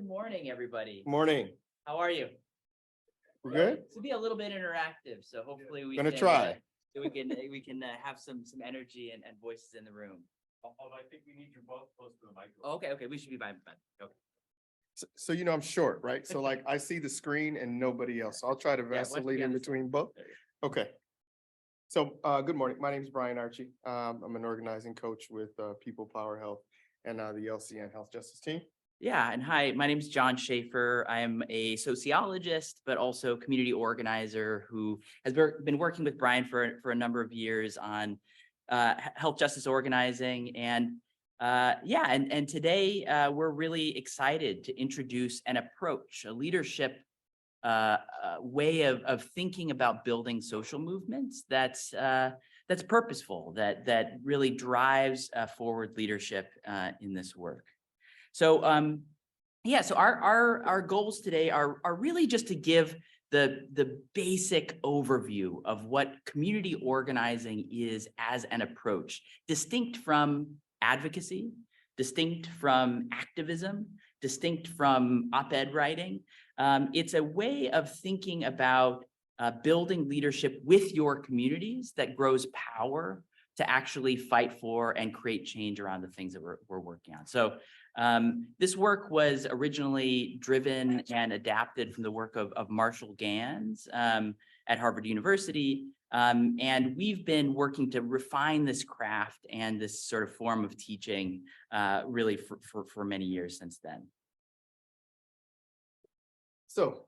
morning, everybody. Morning. How are you? We're good? This will be a little bit interactive, so hopefully we Gonna can try. have some energy and voices in the room. Although I think we need you both close to the microphone. Okay, we should be by. Okay. So you know I'm short, right? So like I see the screen and nobody else. I'll try to Yeah, once vacillate we in got this- between both. There you go. Okay. So good morning. My name is Brian Archie. I'm an organizing coach with People Power Health and the LCN Health Justice Team. Yeah, and hi, my name is John Shaffer. I am a sociologist, but also community organizer who has been working with Brian for a number of years on health justice organizing. And and today we're really excited to introduce an approach, a leadership way of thinking about building social movements that's purposeful, that really drives forward leadership in this work. So so our goals today are really just to give the basic overview of what community organizing is as an approach, distinct from advocacy, distinct from activism, distinct from op-ed writing. It's a way of thinking about building leadership with your communities that grows power to actually fight for and create change around the things that we're working on. So this work was originally driven and adapted from the work of Marshall Gans at Harvard University. And we've been working to refine this craft and this sort of form of teaching really for many years since then. So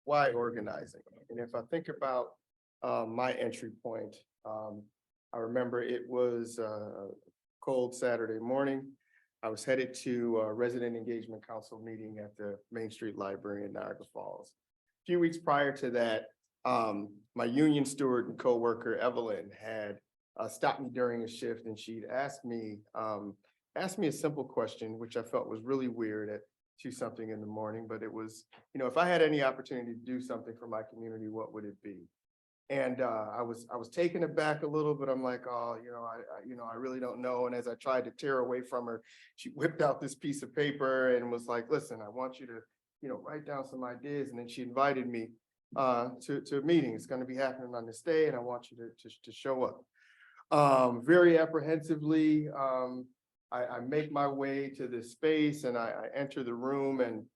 why organizing? And if I think about my entry point, I remember it was a cold Saturday morning. I was headed to a resident engagement council meeting at the Main Street Library in Niagara Falls. A few weeks prior to that, my union steward and coworker Evelyn had stopped me during a shift, and she'd asked me a simple question, which I felt was really weird at 2-something in the morning, but it was, if I had any opportunity to do something for my community, what would it be? And I was taken aback a little, but I'm like, oh, I really don't know. And as I tried to tear away from her, she whipped out this piece of paper and was like, listen, I want you to, write down some ideas. And then she invited me to a meeting. It's going to be happening on this day, and I want you to show up. Very apprehensively, I make my way to this space, and I enter the room, and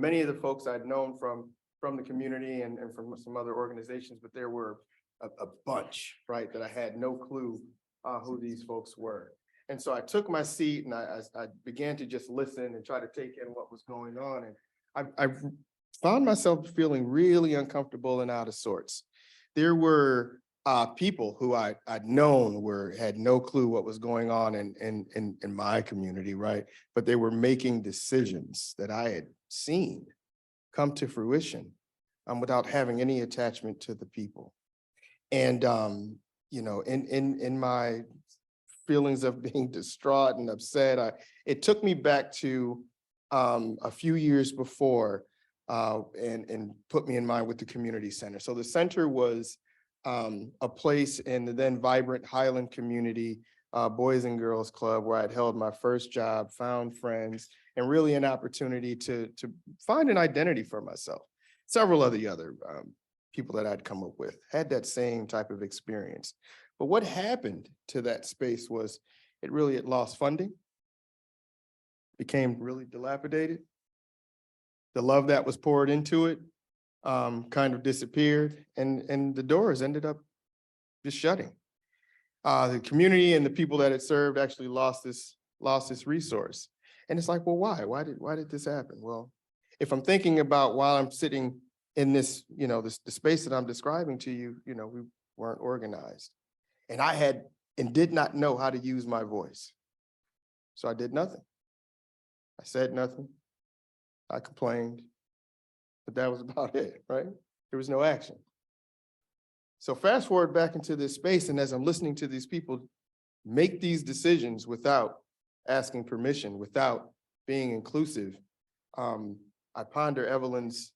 many of the folks I'd known from the community and from some other organizations, but there were a bunch, right, that I had no clue who these folks were. And so I took my seat and I began to just listen and try to take in what was going on. And I found myself feeling really uncomfortable and out of sorts. There were people who I'd known had no clue what was going on in my community, right? But they were making decisions that I had seen come to fruition without having any attachment to the people. And, in my feelings of being distraught and upset, it took me back to a few years before and put me in mind with the community center. So the center was a place in the then vibrant Highland community, Boys and Girls Club, where I'd held my first job, found friends, and really an opportunity to find an identity for myself. Several of the other people that I'd come up with had that same type of experience. But what happened to that space was it lost funding, became really dilapidated. The love that was poured into it kind of disappeared, and the doors ended up just shutting. The community and the people that it served actually lost this resource. And it's like, well, why? Why did this happen? Well, if I'm thinking about while I'm sitting in this, the space that I'm describing to you, we weren't organized. And I did not know how to use my voice. So I did nothing. I said nothing. I complained. But that was about it, right? There was no action. So fast forward back into this space, and as I'm listening to these people make these decisions without asking permission, without being inclusive, I ponder Evelyn's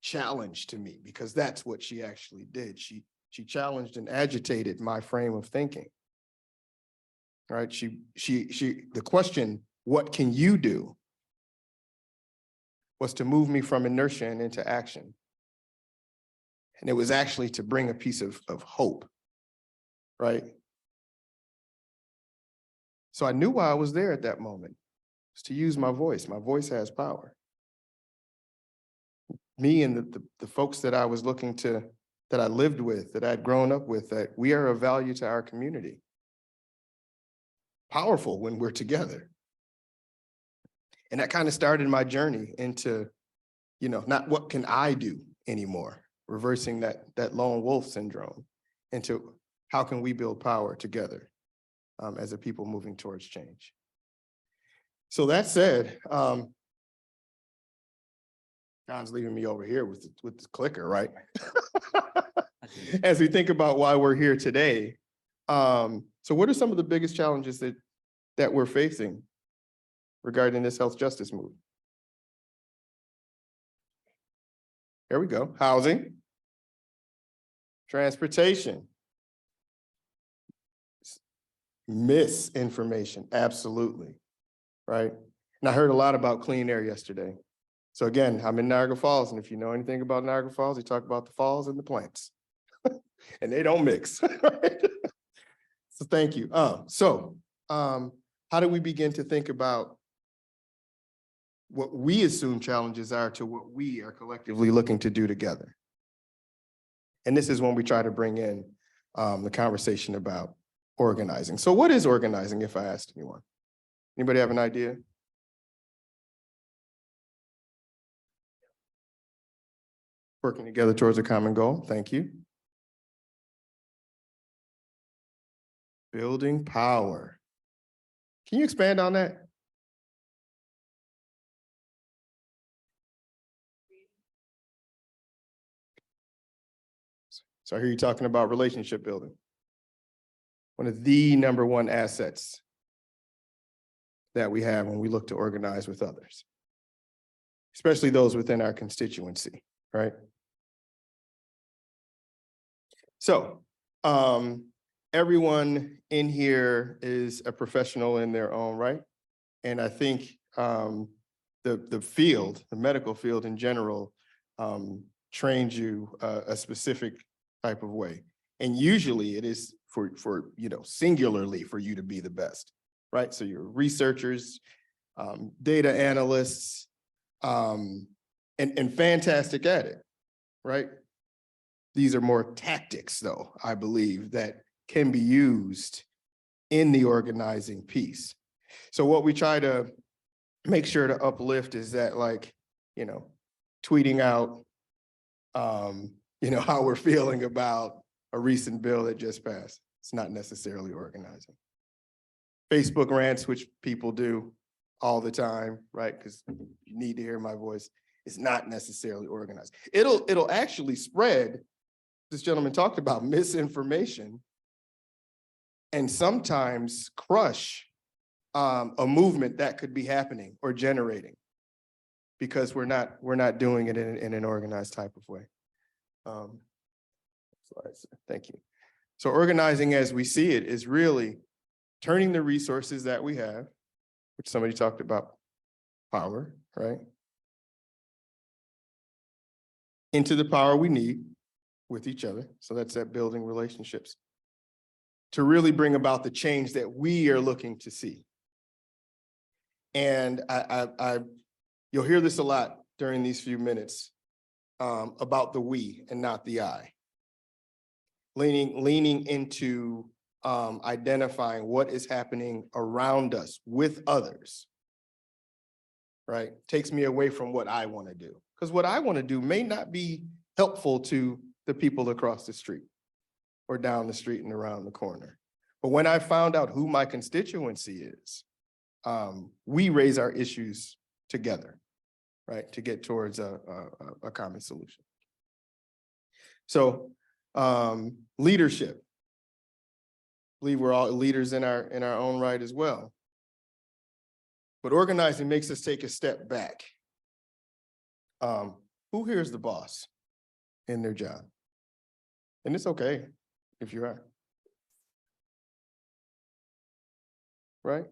challenge to me, because that's what she actually did. She challenged and agitated my frame of thinking. Right? The question what can you do, was to move me from inertia and into action. And it was actually to bring a piece of hope, right? So I knew why I was there at that moment. It's to use my voice. My voice has power. Me and the folks that I was looking to, that I lived with, that I'd grown up with, that we are of value to our community. Powerful when we're together. And that kind of started my journey into, not what can I do anymore, reversing that lone wolf syndrome into how can we build power together as a people moving towards change. So that said, John's leaving me over here with the clicker, right? As we think about why we're here today. So what are some of the biggest challenges that we're facing regarding this health justice movement? Here we go. Housing, transportation, misinformation, absolutely, right? And I heard a lot about clean air yesterday. So again, I'm in Niagara Falls, and if you know anything about Niagara Falls, you talk about the falls and the plants, and they don't mix, right? So thank you. How do we begin to think about what we assume challenges are to what we are collectively looking to do together? And this is when we try to bring in the conversation about organizing. So what is organizing, if I asked anyone? Anybody have an idea? Working together towards a common goal. Thank you. Building power. Can you expand on that? So I hear you talking about relationship building. One of the number one assets that we have when we look to organize with others, especially those within our constituency, right? So everyone in here is a professional in their own right. And I think the field, the medical field in general, trains you a specific type of way. And usually it is for singularly for you to be the best, right? So you're researchers, data analysts, and fantastic at it, right? These are more tactics, though, I believe, that can be used in the organizing piece. So what we try to make sure to uplift is that, tweeting out, how we're feeling about a recent bill that just passed. It's not necessarily organizing. Facebook rants, which people do all the time, right? Because you need to hear my voice. It's not necessarily organized. It'll actually spread. This gentleman talked about misinformation and sometimes crush a movement that could be happening or generating because we're not doing it in an organized type of way. Thank you. So organizing as we see it is really turning the resources that we have, which somebody talked about, power, right? Into the power we need with each other. So that's that building relationships to really bring about the change that we are looking to see. And you'll hear this a lot during these few minutes about the we and not the I. Leaning into identifying what is happening around us with others, right? Takes me away from what I want to do. Because what I want to do may not be helpful to the people across the street or down the street and around the corner. But when I found out who my constituency is, we raise our issues together, right? To get towards a common solution. So leadership. I believe we're all leaders in our own right as well. But organizing makes us take a step back. Who here is the boss in their job? And it's okay if you are. Right?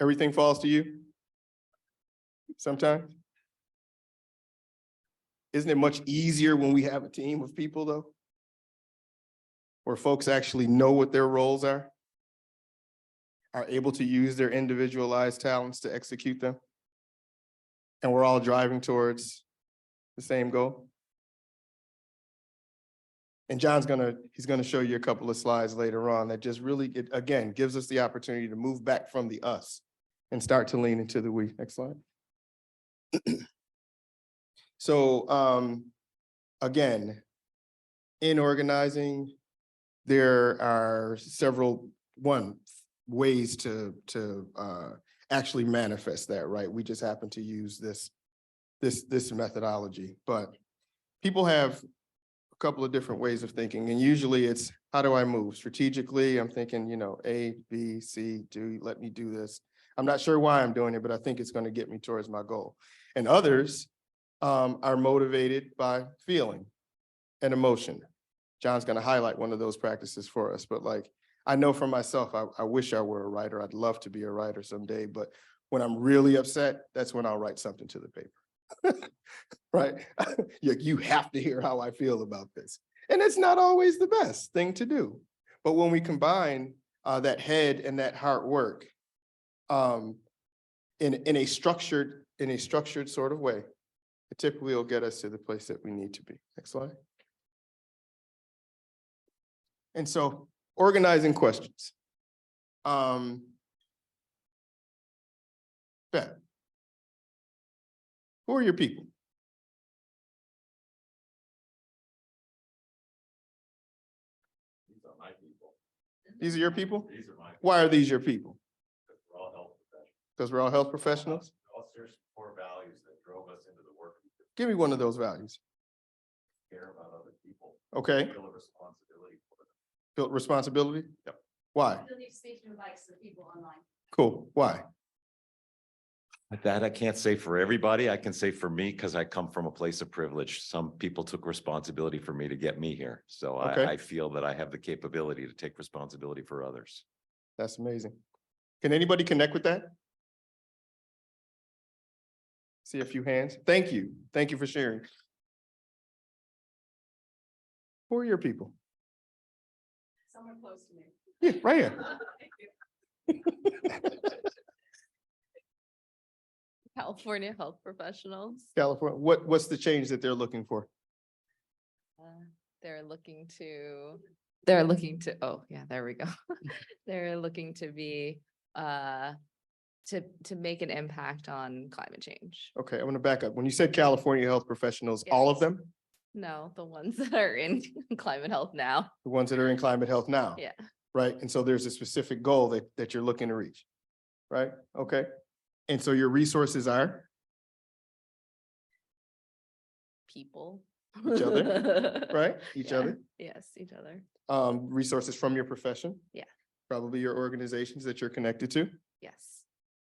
Everything falls to you? Sometimes? Isn't it much easier when we have a team of people though? Where folks actually know what their roles are able to use their individualized talents to execute them? And we're all driving towards the same goal? And he's gonna show you a couple of slides later on that just really, again, gives us the opportunity to move back from the us and start to lean into the we. Next slide. So again, in organizing, there are several ways to actually manifest that, right? We just happen to use this methodology, but people have a couple of different ways of thinking, and usually it's, how do I move? Strategically, I'm thinking, A, B, C, let me do this. I'm not sure why I'm doing it, but I think it's going to get me towards my goal. And others are motivated by feeling and emotion. John's going to highlight one of those practices for us, but like, I know for myself, I wish I were a writer. I'd love to be a writer someday, but when I'm really upset, that's when I'll write something to the paper, right? You have to hear how I feel about this. And it's not always the best thing to do. But when we combine that head and that heart work in a structured sort of way, it typically will get us to the place that we need to be. Next slide. And so organizing questions. Bet. Who are your people? These are my people. These are your people? These are my. Why are these your people? We're all health professionals. Because we're all health professionals? All serious core values that drove us into the work. We do. Give me one of those values. Care about other people. Okay. Feel a responsibility for them. Feel responsibility? Yep. Why? Ability to speak to advice to people online. Cool. Why? That I can't say for everybody. I can say for me, because I come from a place of privilege. Some people took responsibility for me to get me here. So Okay. I feel that I have the capability to take responsibility for others. That's amazing. Can anybody connect with that? See a few hands. Thank you. Thank you for sharing. Who are your people? Someone close to me. Yeah, right here. California health professionals. California. What's the change that they're looking for? They're looking to, oh yeah, there we go. They're looking to be, to make an impact on climate change. Okay, I'm gonna back up. When you said California health professionals, all of Yes. them? No, the ones that are in climate health now. The ones that are in climate health now? Yeah. Right, and so there's a specific goal that you're looking to reach, right? Okay, and so your resources are? People. Each other, right? Each Yeah. other? Yes, each other. Resources from your profession? Yeah. Probably your organizations that you're connected to, Yes.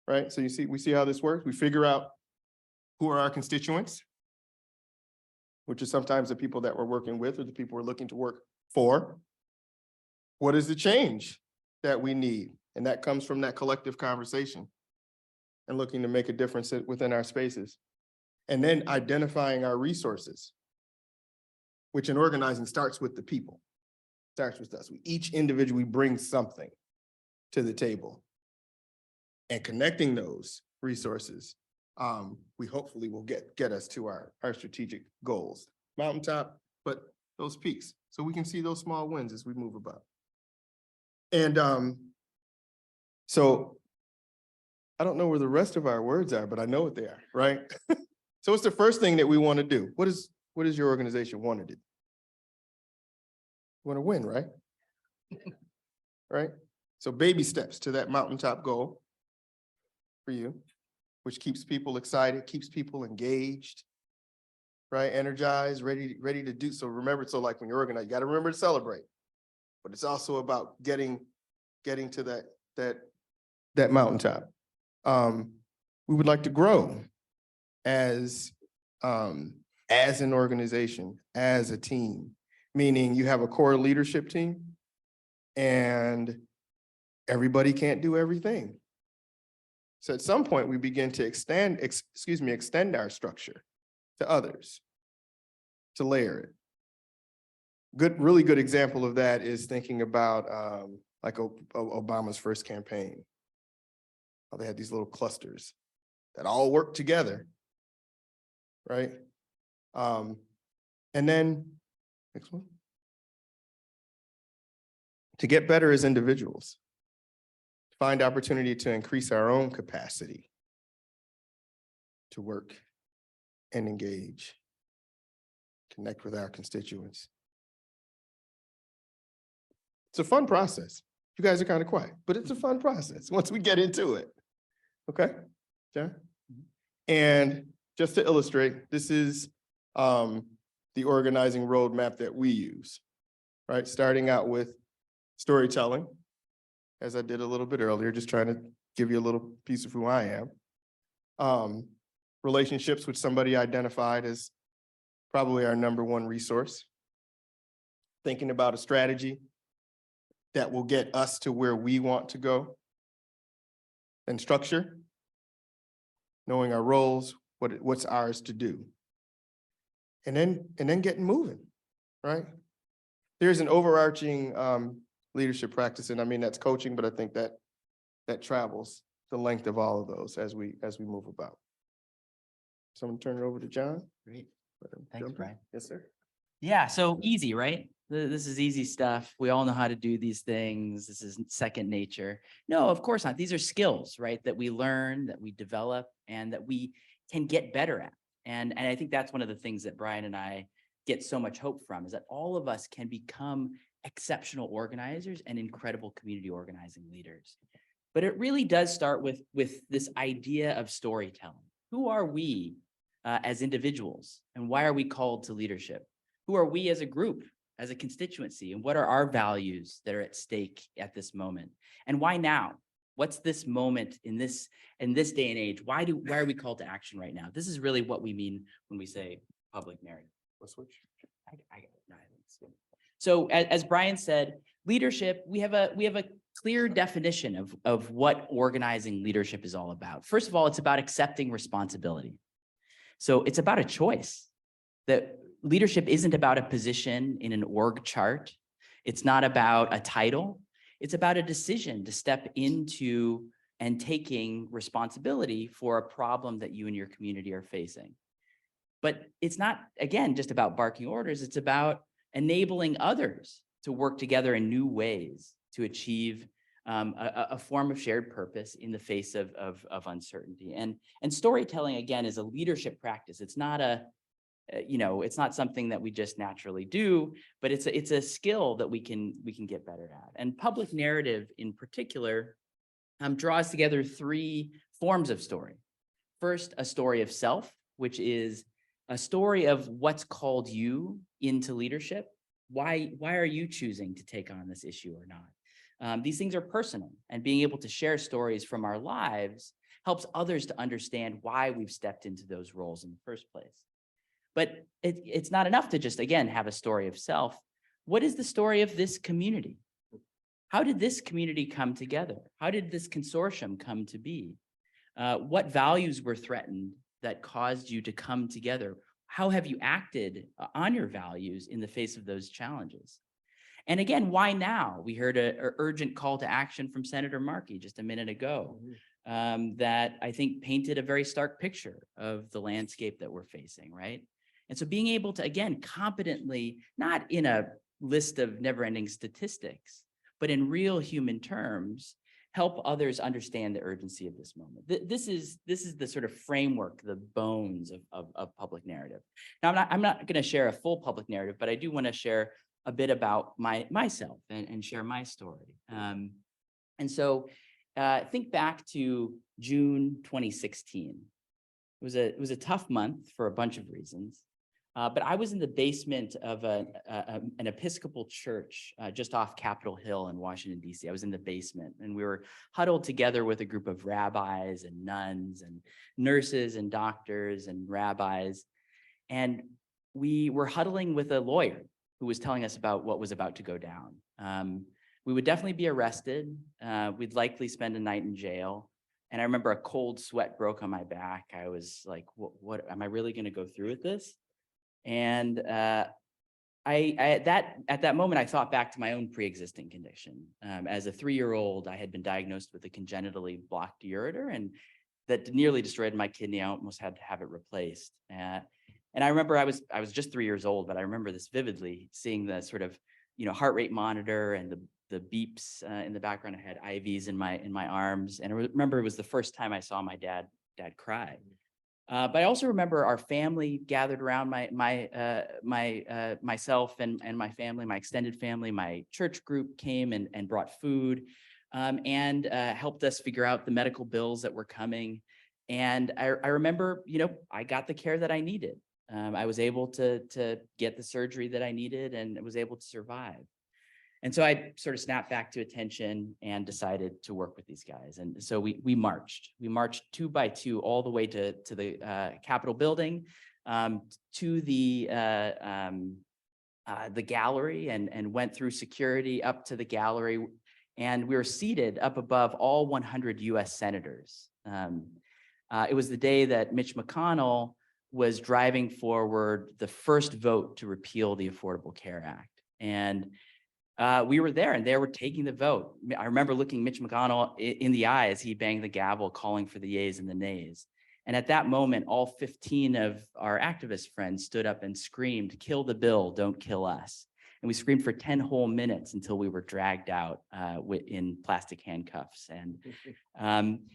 right? So we see how this works. We figure out who are our constituents, which is sometimes the people that we're working with or the people we're looking to work for. What is the change that we need? And that comes from that collective conversation and looking to make a difference within our spaces. And then identifying our resources, which in organizing starts with the people, starts with us. We each individually bring something to the table, and connecting those resources, we hopefully will get us to our strategic goals. Mountaintop, but those peaks, so we can see those small wins as we move about. And so I don't know where the rest of our words are, but I know what they are, right? So what's the first thing that we want to do? What does your organization want to do? Want to win, right? Right? So baby steps to that mountaintop goal for you, which keeps people excited, keeps people engaged, right? Energized, ready to do. So remember, so like when you're organized, you got to remember to celebrate, but it's also about getting to that mountaintop. We would like to grow as an organization, as a team, meaning you have a core leadership team and everybody can't do everything. So at some point, we begin to extend our structure to others, to layer it. Really good example of that is thinking about like Obama's first campaign. How they had these little clusters that all work together, right? And then, next one. To get better as individuals, find opportunity to increase our own capacity to work and engage, connect with our constituents. It's a fun process. You guys are kind of quiet, but it's a fun process once we get into it. Okay, John? And just to illustrate, this is the organizing roadmap that we use, right? Starting out with storytelling, as I did a little bit earlier, just trying to give you a little piece of who I am. Relationships with somebody identified as probably our number one resource. Thinking about a strategy that will get us to where we want to go. And structure, knowing our roles, what's ours to do. And then getting moving, right? There's an overarching leadership practice, and I mean, that's coaching, but I think that travels the length of all of those as we move about. So I'm gonna turn it over to John. Great. Let him Thanks, jump in. Brian. Yes, sir. Yeah, so easy, right? This is easy stuff. We all know how to do these things. This is second nature. No, of course not. These are skills, right? That we learn, that we develop, and that we can get better at. And I think that's one of the things that Brian and I get so much hope from, is that all of us can become exceptional organizers and incredible community organizing leaders. But it really does start with this idea of storytelling. Who are we as individuals, and why are we called to leadership? Who are we as a group, as a constituency, and what are our values that are at stake at this moment? And why now? What's this moment in this day and age? Why are we called to action right now? This is really what we mean when we say public narrative. Let's switch. So as Brian said, leadership, we have a clear definition of what organizing leadership is all about. First of all, it's about accepting responsibility. So it's about a choice. That leadership isn't about a position in an org chart. It's not about a title. It's about a decision to step into and taking responsibility for a problem that you and your community are facing. But it's not, again, just about barking orders. It's about enabling others to work together in new ways to achieve a form of shared purpose in the face of uncertainty. And storytelling, again, is a leadership practice. It's not it's not something that we just naturally do, but it's a skill that we can get better at. And public narrative in particular draws together three forms of story. First, a story of self, which is a story of what's called you into leadership. Why are you choosing to take on this issue or not? These things are personal, and being able to share stories from our lives helps others to understand why we've stepped into those roles in the first place. But it's not enough to just, again, have a story of self. What is the story of this community? How did this community come together? How did this consortium come to be? What values were threatened that caused you to come together? How have you acted on your values in the face of those challenges? And again, why now? We heard an urgent call to action from Senator Markey just a minute ago that I think painted a very stark picture of the landscape that we're facing, right? And so being able to, again, competently, not in a list of never-ending statistics, but in real human terms, help others understand the urgency of this moment. This is the sort of framework, the bones of public narrative. Now, I'm not going to share a full public narrative, but I do want to share a bit about myself and share my story. And so think back to June 2016. It was a tough month for a bunch of reasons. But I was in the basement of an Episcopal church just off Capitol Hill in Washington, D.C. I was in the basement, and we were huddled together with a group of rabbis and nuns and nurses and doctors and rabbis. And we were huddling with a lawyer who was telling us about what was about to go down. We would definitely be arrested. We'd likely spend a night in jail. And I remember a cold sweat broke on my back. I was like, what am I really going to go through with this? And at that moment, I thought back to my own pre-existing condition. As a 3-year-old, I had been diagnosed with a congenitally blocked ureter, and that nearly destroyed my kidney. I almost had to have it replaced. And I remember I was just 3 years old, but I remember this vividly, seeing the sort of, heart rate monitor and the beeps in the background. I had IVs in my arms, and I remember it was the first time I saw my dad cry. But I also remember our family gathered around myself and my family, my extended family. My church group came and brought food and helped us figure out the medical bills that were coming. And I remember, I got the care that I needed. I was able to get the surgery that I needed and was able to survive. And so I sort of snapped back to attention and decided to work with these guys. And so we marched 2 by 2 all the way to the Capitol building, to the gallery, and went through security up to the gallery. And we were seated up above all 100 US senators. It was the day that Mitch McConnell was driving forward the first vote to repeal the Affordable Care Act. And we were there, and they were taking the vote. I remember looking Mitch McConnell in the eye as he banged the gavel, calling for the yeas and the nays. And at that moment, all 15 of our activist friends stood up and screamed, "Kill the bill, don't kill us." And we screamed for 10 whole minutes until we were dragged out in plastic handcuffs. And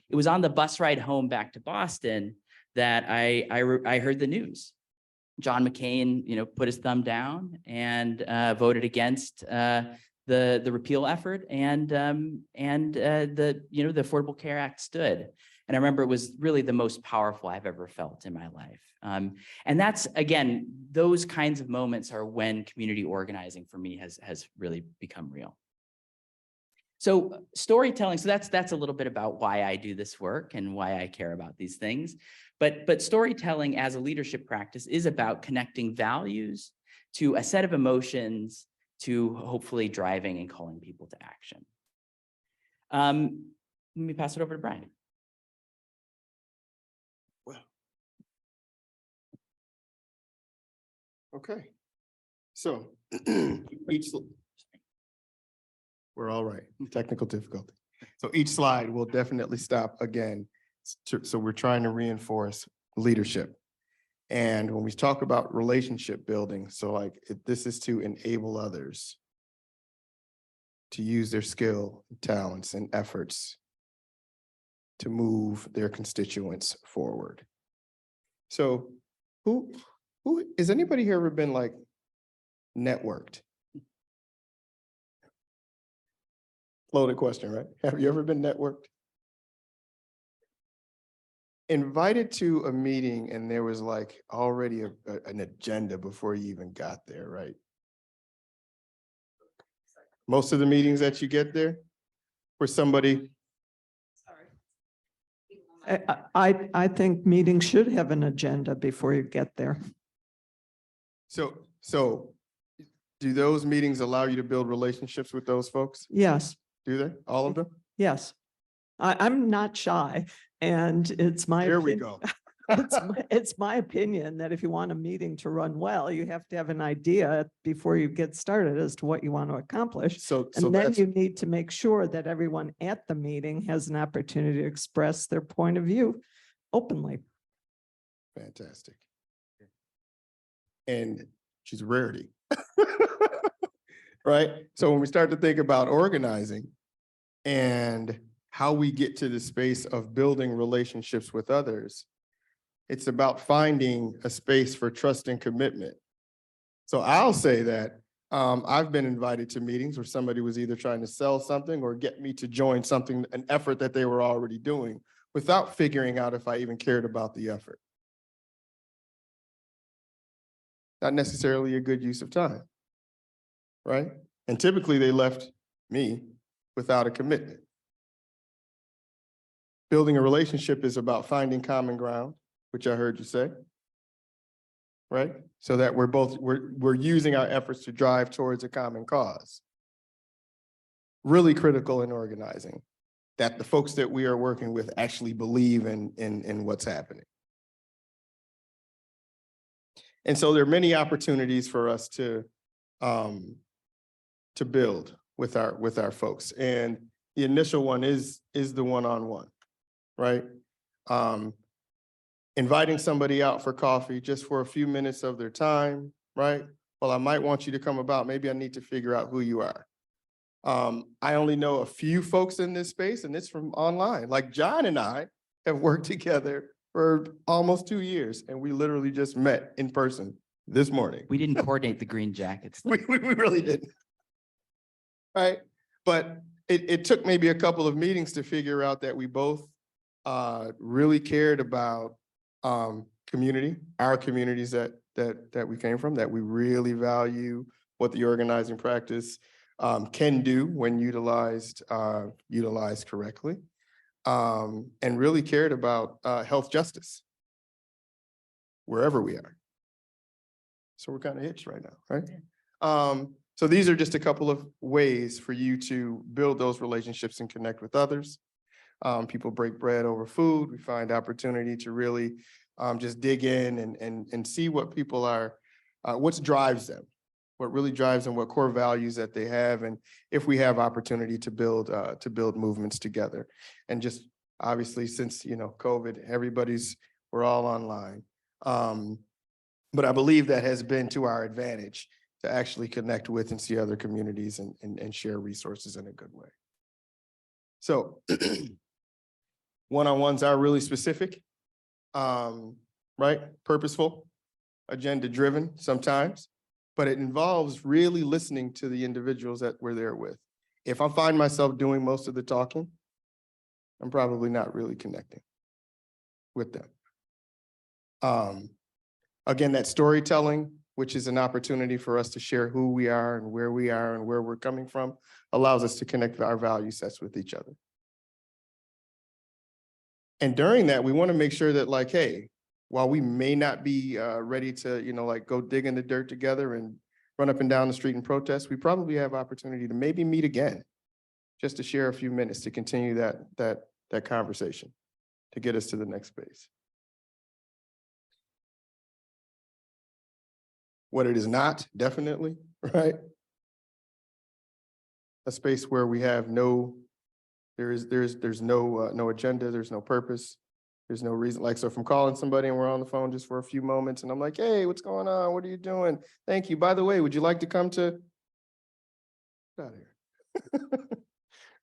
it was on the bus ride home back to Boston that I heard the news. John McCain, put his thumb down and voted against the repeal effort, and the Affordable Care Act stood. And I remember it was really the most powerful I've ever felt in my life. And that's, again, those kinds of moments are when community organizing for me has really become real. So storytelling, so that's a little bit about why I do this work and why I care about these things. But storytelling as a leadership practice is about connecting values to a set of emotions, to hopefully driving and calling people to action. Let me pass it over to Brian. Well, okay. So we're all right. Technical difficulty. So each slide will definitely stop again. So we're trying to reinforce leadership. And when we talk about relationship building, so like this is to enable others to use their skill, talents, and efforts to move their constituents forward. So who has anybody here ever been like networked? Loaded question, right? Have you ever been networked? Invited to a meeting and there was like already an agenda before you even got there, right? Most of the meetings that you get there where somebody. I think meetings should have an agenda before you get there. So do those meetings allow you to build relationships with those folks? Yes, Do they? All of them? yes. I'm not shy, and it's my. Here we opinion- go. It's my opinion that if you want a meeting to run well, you have to have an idea before you get started as to what you want to accomplish. So And then that's you need to make sure that everyone at the meeting has an opportunity to express their point of view openly. fantastic. And she's a rarity. Right? So when we start to think about organizing and how we get to the space of building relationships with others, it's about finding a space for trust and commitment. So I'll say that I've been invited to meetings where somebody was either trying to sell something or get me to join something, an effort that they were already doing, without figuring out if I even cared about the effort. Not necessarily a good use of time, right? And typically they left me without a commitment. Building a relationship is about finding common ground, which I heard you say, right? So that we're using our efforts to drive towards a common cause. Really critical in organizing. that the folks that we are working with actually believe in what's happening. And so there are many opportunities for us to build with our folks. And the initial one is the one-on-one, right? Inviting somebody out for coffee just for a few minutes of their time, right? Well, I might want you to come about. Maybe I need to figure out who you are. I only know a few folks in this space, and it's from online. Like John and I have worked together for almost 2 years, and we literally just met in person this morning. We didn't coordinate the green jackets. We really didn't. Right? But it took maybe a couple of meetings to figure out that we both really cared about community, our communities that we came from, that we really value what the organizing practice can do when utilized correctly, and really cared about health justice wherever we are. So we're kind of hitched right now, right? So these are just a couple of ways for you to build those relationships and connect with others. People break bread over food. We find opportunity to really just dig in and see what people are, what drives them, what really drives them, what core values that they have, and if we have opportunity to build movements together. And just obviously, since COVID, we're all online. But I believe that has been to our advantage to actually connect with and see other communities and share resources in a good way. So one-on-ones are really specific, right? Purposeful, agenda-driven sometimes, but it involves really listening to the individuals that we're there with. If I find myself doing most of the talking, I'm probably not really connecting with them. Again, that storytelling, which is an opportunity for us to share who we are and where we're coming from, allows us to connect our value sets with each other. And during that, we want to make sure that, like, hey, while we may not be ready to, like go dig in the dirt together and run up and down the street and protest, we probably have opportunity to maybe meet again, just to share a few minutes to continue that conversation, to get us to the next phase. What it is not, definitely, right? A space where we have there's no agenda, there's no purpose, there's no reason. Like, so if I'm calling somebody and we're on the phone just for a few moments and I'm like, hey, what's going on? What are you doing? Thank you. By the way, would you like to come to? Get out of here.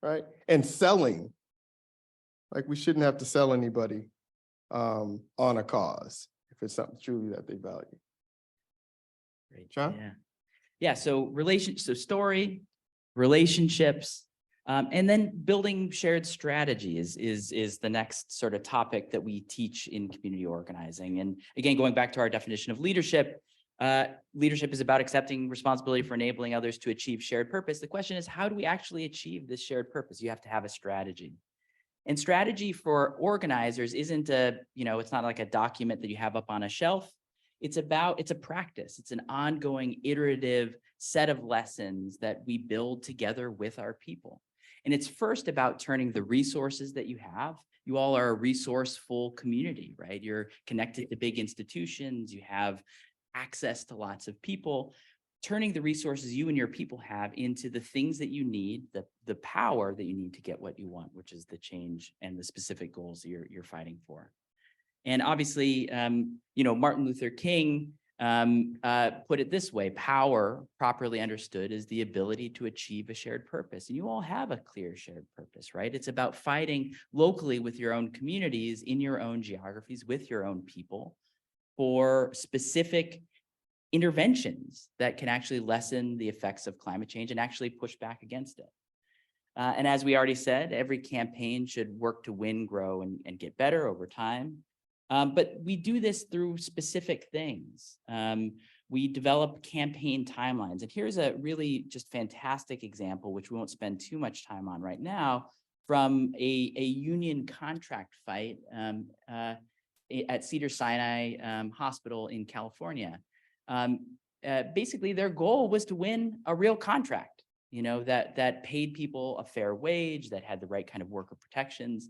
Right? And selling. Like, we shouldn't have to sell anybody on a cause if it's something truly that they value. Great. John? Yeah. So story, relationships, and then building shared strategy is the next sort of topic that we teach in community organizing. And again, going back to our definition of leadership, leadership is about accepting responsibility for enabling others to achieve shared purpose. The question is, how do we actually achieve this shared purpose? You have to have a strategy. And strategy for organizers isn't it's not like a document that you have up on a shelf. It's a practice. It's an ongoing, iterative set of lessons that we build together with our people. And it's first about turning the resources that you have. You all are a resourceful community, right? You're connected to big institutions. You have access to lots of people. Turning the resources you and your people have into the things that you need, the power that you need to get what you want, which is the change and the specific goals that you're fighting for. And obviously, Martin Luther King put it this way: power, properly understood, is the ability to achieve a shared purpose. And you all have a clear shared purpose, right? It's about fighting locally with your own communities, in your own geographies, with your own people, for specific interventions that can actually lessen the effects of climate change and actually push back against it. And as we already said, every campaign should work to win, grow, and get better over time. But we do this through specific things. We develop campaign timelines. And here's a really just fantastic example, which we won't spend too much time on right now, from a union contract fight at Cedars-Sinai Hospital in California. Basically, their goal was to win a real contract. that paid people a fair wage, that had the right kind of worker protections.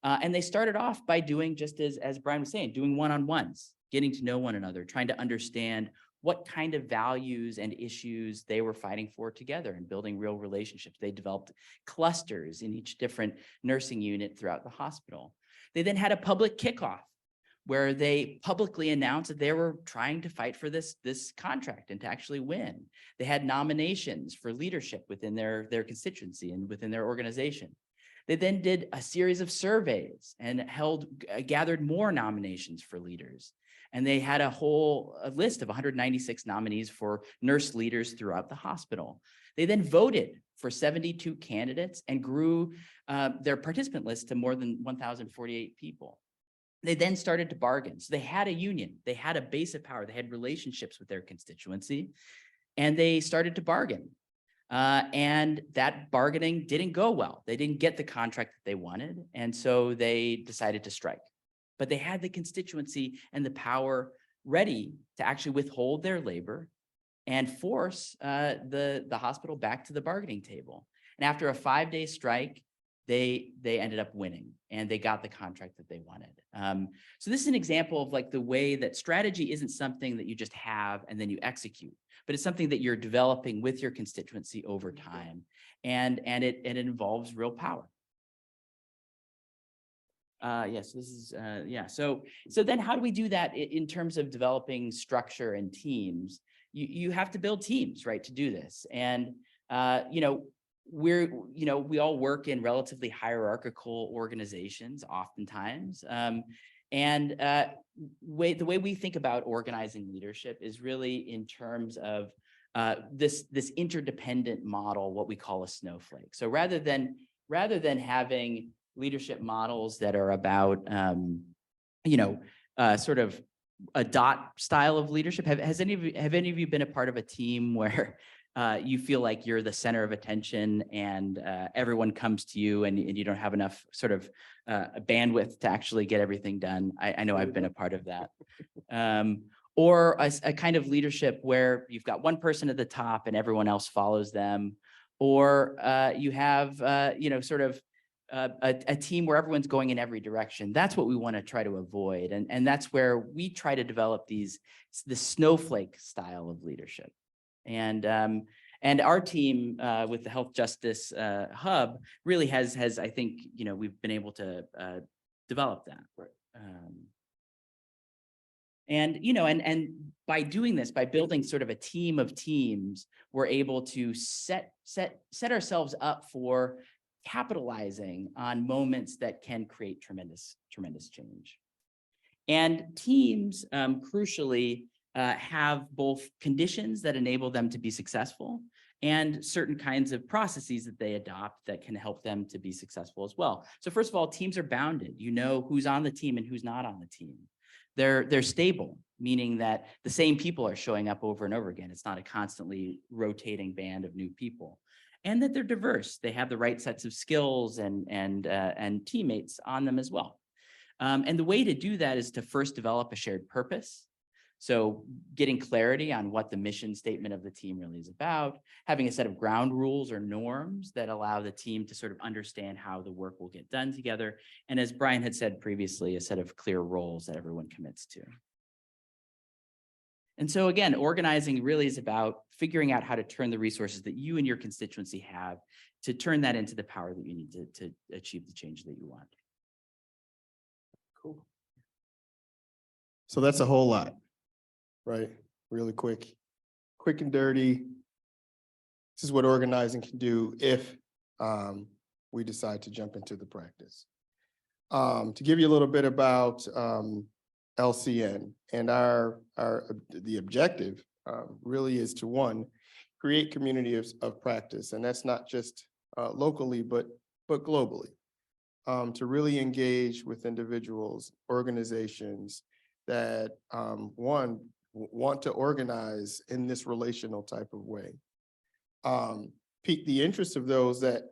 And they started off by doing just as Brian was saying, doing one-on-ones, getting to know one another, trying to understand what kind of values and issues they were fighting for together and building real relationships. They developed clusters in each different nursing unit throughout the hospital. They then had a public kickoff where they publicly announced that they were trying to fight for this contract and to actually win. They had nominations for leadership within their constituency and within their organization. They then did a series of surveys and gathered more nominations for leaders. And they had a list of 196 nominees for nurse leaders throughout the hospital. They then voted for 72 candidates and grew their participant list to more than 1,048 people. They then started to bargain. So they had a union, they had a base of power, they had relationships with their constituency, and they started to bargain. And that bargaining didn't go well. They didn't get the contract that they wanted. And so they decided to strike. But they had the constituency and the power ready to actually withhold their labor and force the hospital back to the bargaining table. And after a 5-day strike, they ended up winning and they got the contract that they wanted. So this is an example of like the way that strategy isn't something that you just have and then you execute, but it's something that you're developing with your constituency over time. And it involves real power. Yes, this is, yeah. So then how do we do that in terms of developing structure and teams? You have to build teams, right, to do this. And, we all work in relatively hierarchical organizations oftentimes. The way we think about organizing leadership is really in terms of this interdependent model, what we call a snowflake. So rather than having leadership models that are about, sort of a dot style of leadership. Have any of you been a part of a team where you feel like you're the center of attention and everyone comes to you and you don't have enough sort of bandwidth to actually get everything done? I know I've been a part of that. Or a kind of leadership where you've got one person at the top and everyone else follows them. Or you have, sort of a team where everyone's going in every direction. That's what we want to try to avoid. And that's where we try to develop the snowflake style of leadership. And our team with the Health Justice Hub really has I think, we've been able to develop that. Right. And by doing this, by building sort of a team of teams, we're able to set ourselves up for capitalizing on moments that can create tremendous change. And teams, crucially, have both conditions that enable them to be successful and certain kinds of processes that they adopt that can help them to be successful as well. So first of all, teams are bounded. You know who's on the team and who's not on the team. They're stable, meaning that the same people are showing up over and over again. It's not a constantly rotating band of new people. And that they're diverse. They have the right sets of skills and teammates on them as well. And the way to do that is to first develop a shared purpose. So getting clarity on what the mission statement of the team really is about, having a set of ground rules or norms that allow the team to sort of understand how the work will get done together. And as Brian had said previously, a set of clear roles that everyone commits to. And so again, organizing really is about figuring out how to turn the resources that you and your constituency have to turn that into the power that you need to achieve the change that you want. Cool. So that's a whole lot, right? Really quick and dirty. This is what organizing can do if we decide to jump into the practice. To give you a little bit about LCN and the objective really is to, one, create community of practice, and that's not just locally but globally. To really engage with individuals, organizations that one, want to organize in this relational type of way. Pique the interest of those that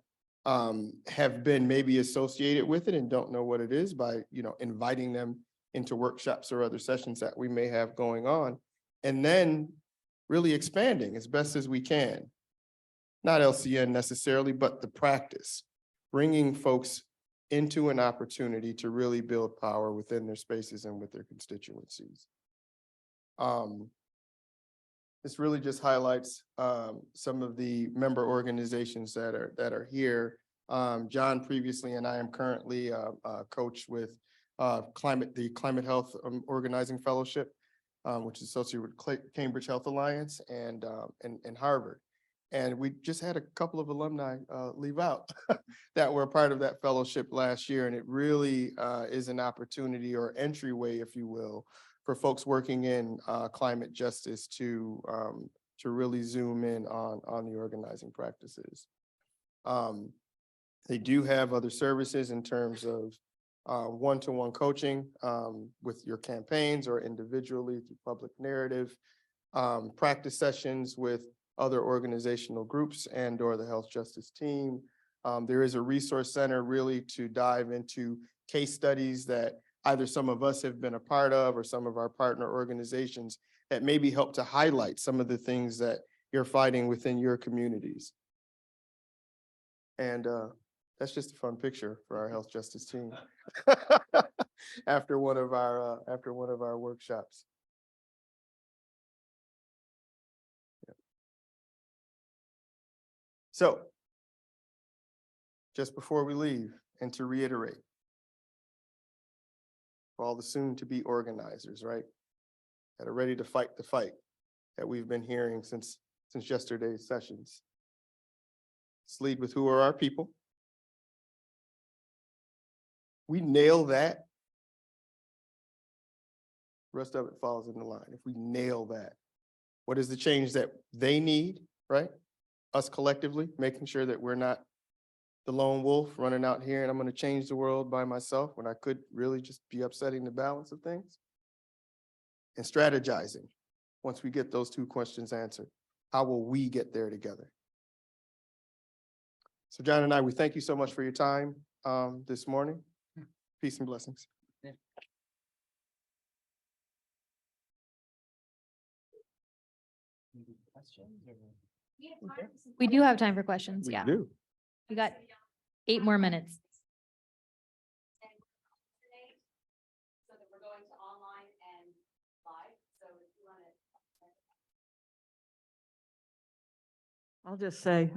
have been maybe associated with it and don't know what it is by inviting them into workshops or other sessions that we may have going on, and then really expanding as best as we can not LCN necessarily, but the practice, bringing folks into an opportunity to really build power within their spaces and with their constituencies. This really just highlights some of the member organizations that are here. John previously and I am currently a coach with the Climate Health Organizing Fellowship, which is associated with Cambridge Health Alliance and Harvard. And we just had a couple of alumni leave out that were a part of that fellowship last year. And it really is an opportunity or entryway, if you will, for folks working in climate justice to really zoom in on the organizing practices. They do have other services in terms of one-to-one coaching with your campaigns or individually through public narrative, practice sessions with other organizational groups and or the health justice team. There is a resource center really to dive into case studies that either some of us have been a part of or some of our partner organizations that maybe help to highlight some of the things that you're fighting within your communities. And that's just a fun picture for our health justice team after one of our workshops. Yeah. So, just before we leave, and to reiterate, for all the soon-to-be organizers, right, that are ready to fight the fight that we've been hearing since yesterday's sessions. Let's lead with who are our people. We nail that, the rest of it falls in the line. If we nail that, what is the change that they need, right? Us collectively, making sure that we're not the lone wolf running out here and I'm going to change the world by myself when I could really just be upsetting the balance of things. And strategizing, once we get those two questions answered, how will we get there together? So John and I, we thank you so much for your time this morning. Peace and blessings. Yeah. We do have time for questions, We yeah. do. We got 8 more minutes. So that we're going to online and live, so if you want to. I'll just say,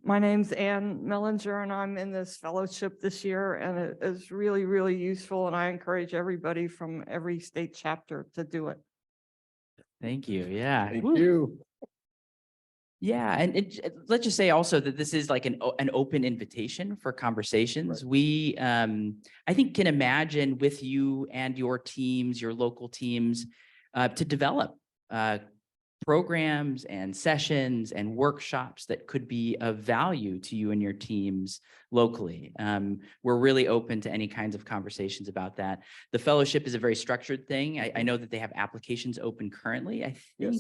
my name's Ann Mellinger and I'm in this fellowship this year and it is really, really useful. And I encourage everybody from every state chapter to do it. Thank you. Yeah. Thank Woo. you. Yeah, and let's just say also that this is like an open invitation for conversations. Right. We, I think, can imagine with you and your teams, your local teams, to develop programs and sessions and workshops that could be of value to you and your teams locally. We're really open to any kinds of conversations about that. The fellowship is a very structured thing. I know that they have applications open currently, I think.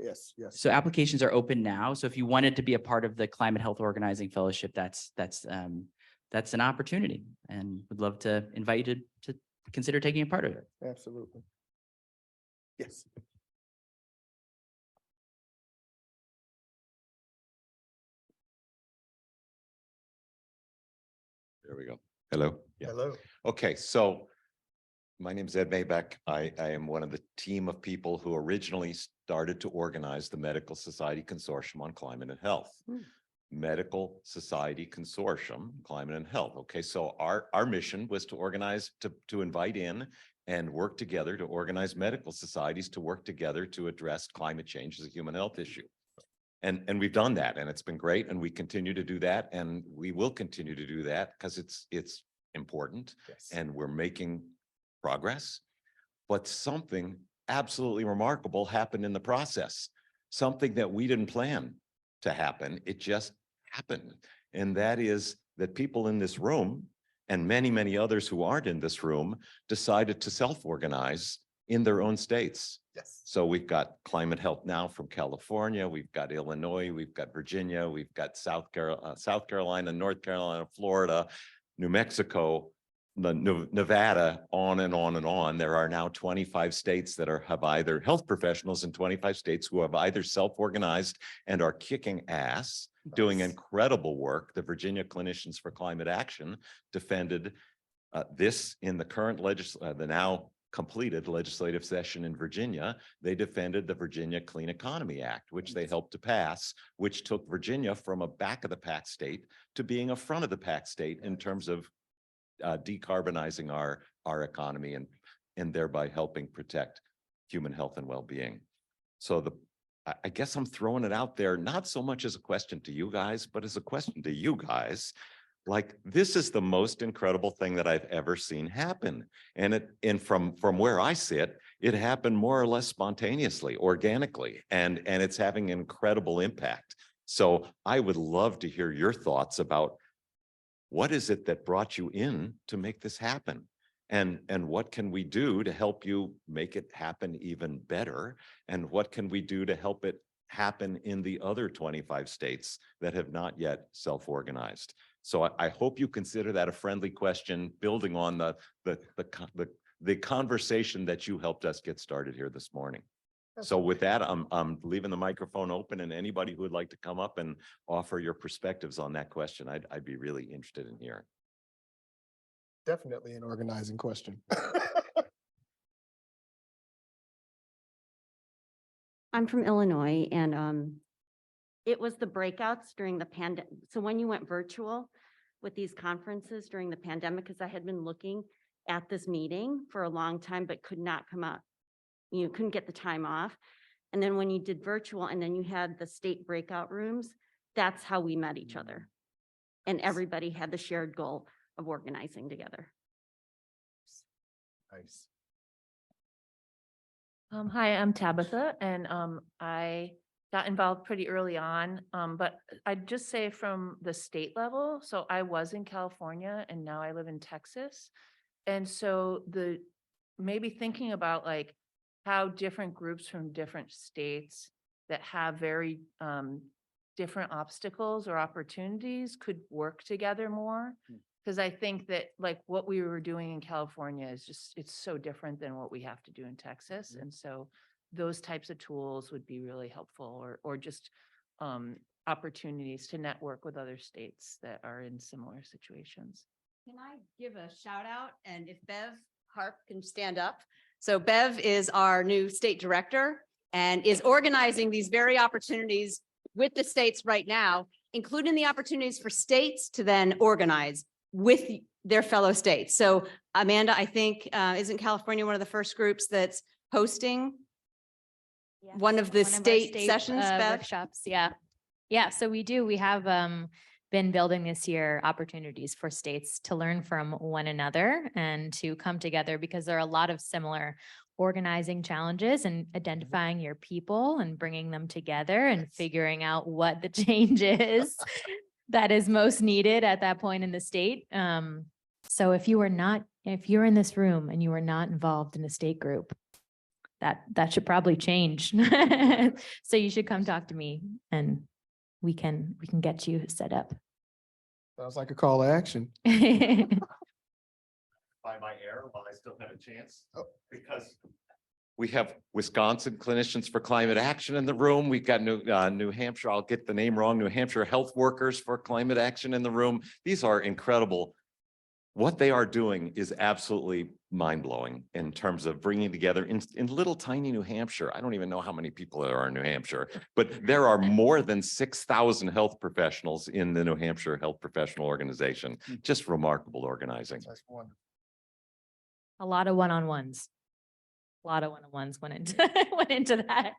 Yes. So applications are open now. So if you wanted to be a part of the Climate Health Organizing Fellowship, that's an opportunity, and would love to invite you to consider taking a part of it. Absolutely. Yes. There we go. Hello. Yeah. Hello. Okay, so my name is Ed Maybeck. I am one of the team of people who originally started to organize the Medical Society Consortium on Climate and Health. Medical Society Consortium, Climate and Health. Okay, so our mission was to organize, to invite in and work together to organize medical societies to work together to address climate change as a human health issue. And we've done that, and it's been great, and we continue to do that, and we will continue to do that because it's important. Yes. And we're making progress. But something absolutely remarkable happened in the process, something that we didn't plan to happen. It just happened. And that is that people in this room and many, many others who aren't in this room decided to self-organize in their own states. Yes. So we've got Climate Health Now from California, we've got Illinois, we've got Virginia, we've got South Carolina, North Carolina, Florida, New Mexico, Nevada, on and on and on. There are now 25 states that have either health professionals in 25 states who have either self-organized and are kicking ass, doing Nice. incredible work. The Virginia Clinicians for Climate Action defended this in the current the now completed legislative session in Virginia. They defended the Virginia Clean Economy Act, which they helped to pass, which took Virginia from a back of the pack state to being a front of the pack state in terms of decarbonizing our economy and thereby helping protect human health and well-being. So I guess I'm throwing it out there, not so much as a question to you guys, but as a question to you guys. Like, this is the most incredible thing that I've ever seen happen. And from where I sit, it happened more or less spontaneously, organically, and it's having an incredible impact. So I would love to hear your thoughts about what is it that brought you in to make this happen? And what can we do to help you make it happen even better? And what can we do to help it happen in the other 25 states that have not yet self-organized? So I hope you consider that a friendly question, building on the conversation that you helped us get started here this morning. So with that, I'm leaving the microphone open, and anybody who would like to come up and offer your perspectives on that question, I'd be really interested in hearing. Definitely an organizing question. I'm from Illinois, and it was the breakouts during the pandemic. So when you went virtual with these conferences during the pandemic, because I had been looking at this meeting for a long time, but could not come out. You couldn't get the time off. And then when you did virtual and then you had the state breakout rooms, that's how we met each other. And everybody had the shared goal of organizing together. Nice. Hi, I'm Tabitha, and I got involved pretty early on, but I'd just say from the state level, so I was in California and now I live in Texas. And so maybe thinking about like how different groups from different states that have very different obstacles or opportunities could work together more. Because I think that like what we were doing in California is just, it's so different than what we have to do in Texas. And so those types of tools would be really helpful, or just opportunities to network with other states that are in similar situations. Can I give a shout out? And if Bev Harp can stand up. So Bev is our new state director and is organizing these very opportunities with the states right now, including the opportunities for states to then organize with their fellow states. So Amanda, I think, isn't California one of the first groups that's hosting one of the our state sessions, Bev? workshops? Yeah. Yeah, so we do. We have been building this year opportunities for states to learn from one another and to come together, because there are a lot of similar organizing challenges and identifying your people and bringing them together and figuring out what the change is that is most needed at that point in the state. So if you're in this room and you are not involved in a state group, that should probably change. So you should come talk to me and we can get you set up. Sounds like a call to action. By my air while I still have a chance, because We have Wisconsin Clinicians for Climate Action in the room. We've got New Hampshire, I'll get the name wrong, New Hampshire Health Workers for Climate Action in the room. These are incredible. What they are doing is absolutely mind-blowing in terms of bringing together in little tiny New Hampshire. I don't even know how many people there are in New Hampshire, but there are more than 6,000 health professionals in the New Hampshire Health Professional Organization. Just remarkable organizing. That's wonderful. A lot of one-on-ones. A lot of one-on-ones went into that.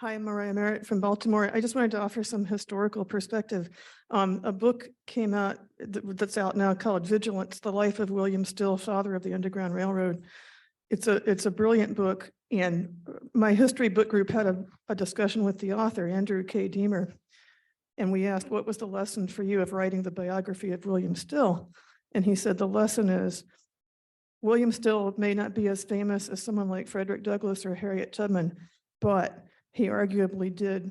Hi, I'm Mariah Merritt from Baltimore. I just wanted to offer some historical perspective. A book came out that's out now called Vigilance, The Life of William Still, Father of the Underground Railroad. It's a brilliant book, and my history book group had a discussion with the author, Andrew K. Deemer, and we asked, what was the lesson for you of writing the biography of William Still? And he said, the lesson is, William Still may not be as famous as someone like Frederick Douglass or Harriet Tubman, but he arguably did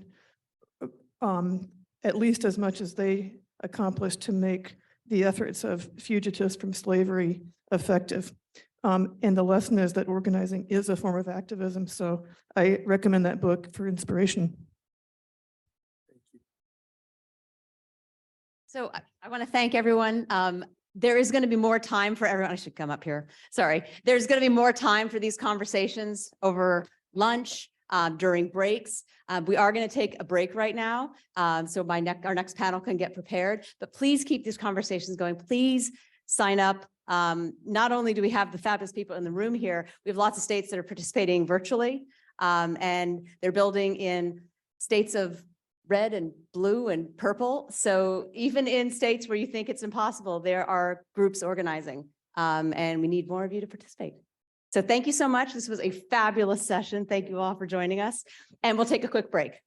at least as much as they accomplished to make the efforts of fugitives from slavery effective. And the lesson is that organizing is a form of activism. So I recommend that book for inspiration. So I want to thank everyone. There is going to be more time for everyone. I should come up here. Sorry. There's going to be more time for these conversations over lunch, during breaks. We are going to take a break right now. So our next panel can get prepared, but please keep these conversations going. Please sign up. Not only do we have the fabulous people in the room here, we have lots of states that are participating virtually, and they're building in states of red and blue and purple. So even in states where you think it's impossible, there are groups organizing, and we need more of you to participate. So thank you so much. This was a fabulous session. Thank you all for joining us, and we'll take a quick break.